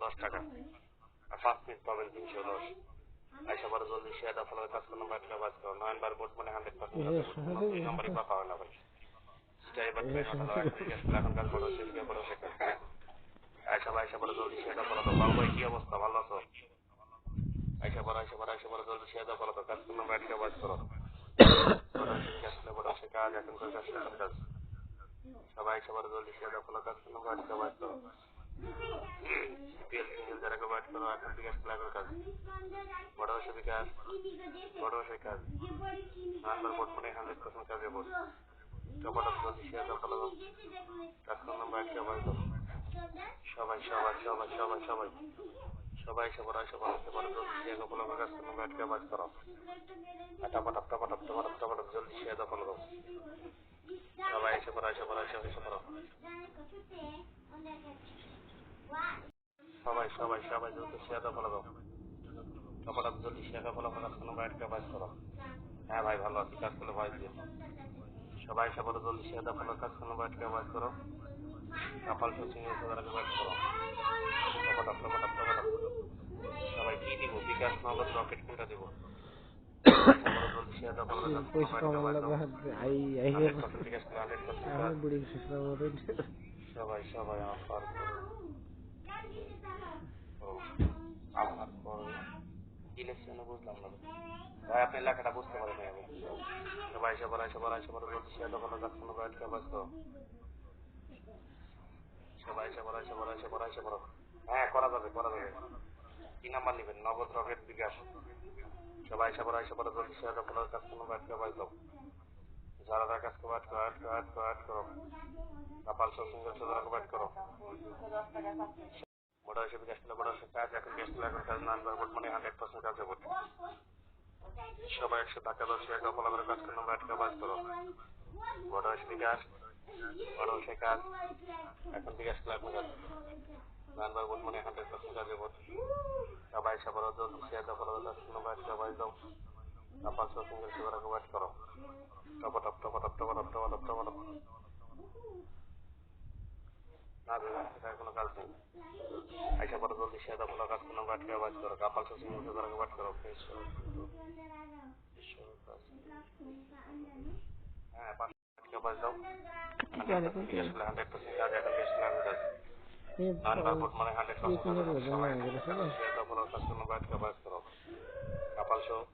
10 টাকা আর 5 মিনিট পাবেন 310। আইসা পরে জলদি শেয়ার দা ফলো কাজ করুন বাইট কাজ করো 9 বার বোট মানে 100% এই নাম্বারই পাওয়া হয় না ভাই স্টাই বাট ভাই ভালো এখন কাজ বড় শেষ করে বড় শেষ আইসা পরে জলদি শেয়ার দা ফলো বাবু ভাই কি অবস্থা ভালো আছো আইসা পরে জলদি শেয়ার দা ফলো কাজ করুন বাইট কাজ করো বড় শেষ কাজ এখন কাজ সবাই সবার জলদি শেয়ার দা ফলো কাজ করুন বাইট কাজ করো পিএল সিঙ্গেল যারা বাইট করো এখন বিকাশ লাগবে কাজ বড় শেষ কাজ নাম্বার বোট মানে 100% কাজে বোট টপাটা জলদি শেয়ার দা ফলো কাজ করুন বাইট কাজ করো সবাই সবার জলদি শেয়ার দা ফলো কাজ করুন বাইট কাজ করো টপাটা জলদি শেয়ার দা ফলো সবাই এসে পড়ো সবাই জলদি শেয়ার দা ফলো টপাটা জলদি শেয়ার দা ফলো কাজ করুন বাইট কাজ করো হ্যাঁ ভাই ভালো আছি কাজ করলে ভাই দিয়ে সবাই এসে পড়ো জলদি শেয়ার দা ফলো কাজ করুন বাইট কাজ করো কাপাল সিঙ্গেল যারা বাইট করো টপাটা সবাই কি দিব বিকাশ নগদ রকেট কোনটা দিব পয়সা কমার লাগবে আমি বুড়ি সবাই অফার ইলেকশনে বুঝলাম না ভাই আপনি লেখাটা বুঝতে পারেন আমি সবাই শেয়ার দখল কাজ কোনো বাইট কাজ করো সবাই হ্যাঁ করা যাবে কি নাম্বার নেবেন নগদ রকেট বিকাশ সবাই জলদি শেয়ার দখল কাজ কোনো বাইট কাজ দাও যারা কাজ করো কাপাল সিঙ্গেল যারা বাইট করো বড় হিসেবে বড় কাজ এখন কাজ নাম্বার বোট মানে 100% কাজ হবে সবাই 100 টাকা 10 টাকা ফলো করে কাজ করুন বাইট কাজ করো বড় হিসেবে কাজ এখন বিকাশ লাগবে কাজ নাম্বার বোট মানে 100% কাজ হবে সবাই জলদি শেয়ার দা ফলো কাজ করুন বাইট কাজ দাও কাপাল সিঙ্গেল যারা বাইট করো টপ না কোনো কাজ নেই আইসা পরে জলদি শেয়ার দা ফলো কাজ করুন বাইট কাজ করো কাপাল সিঙ্গেল যারা বাইট করো হ্যাঁ 5 টাকা বাজ দাও 100% কাজ এখন বেশ লাগবে কাজ নাম্বার বোট মানে 100% সবাই শেয়ার দা ফলো কাজ করুন বাইট কাজ করো কাপাল সিঙ্গেল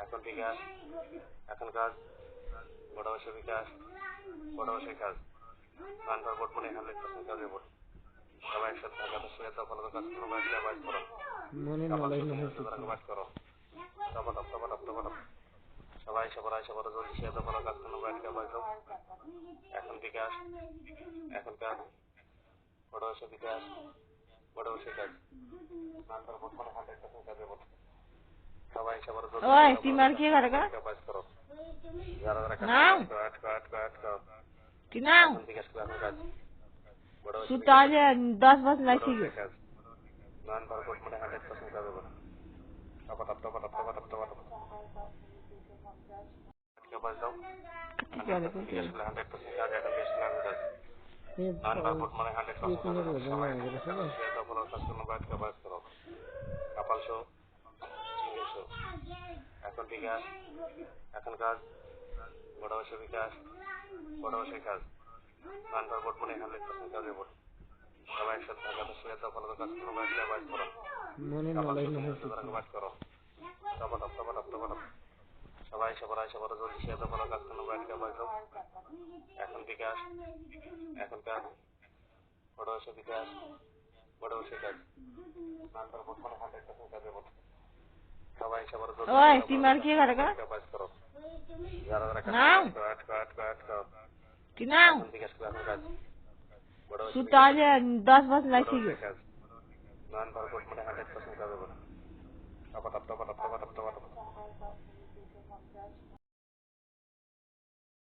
এখন বিকাশ এখন কাজ বড় বিকাশ কাজ নাম্বার বোট মানে 100% কাজে বোট সবাই একসাথে থাকা তো শেয়ার দা ফলো কাজ করুন বাইট করো মনে নলাই বাইট করো টপ সবাই জলদি শেয়ার দা ফলো কাজ করুন বাইট কাজ দাও এখন বিকাশ এখন কাজ বড় বিকাশ কাজ নাম্বার বোট মানে 100% কাজে বোট সবাই ওই সিমার কি করে কাজ করো যারা কাজ কি নাও বিকাশ কাজ সুতা যে 10 বছর লাগছে নাম্বার বোট মানে 100% কাজে বোট টপ কাজ দাও কি করে 100% কাজ এখন বেশ লাগবে কাজ নাম্বার বোট মানে 100% সবাই শেয়ার দা ফলো কাজ করুন বাইট কাজ করো কাপাল সিঙ্গেল এখন বিকাশ এখন কাজ বড় বিকাশ কাজ নাম্বার বোট মানে 100% কাজে বোট সবাই একসাথে থাকা তো শেয়ার দা ফলো কাজ করুন বাইট করো মনে নলাই বাইট করো টপ সবাই জলদি শেয়ার দা ফলো কাজ করুন বাইট দাও এখন বিকাশ এখন কাজ বড় বিকাশ কাজ নাম্বার বোট মানে 100% কাজে বোট সবাই ওই সিমার কি করে কাজ করো যারা নাও কি নাও বিকাশ কাজ সুতা যে 10 বছর লাগছে নাম্বার বোট মানে 100% কাজে বোট টপ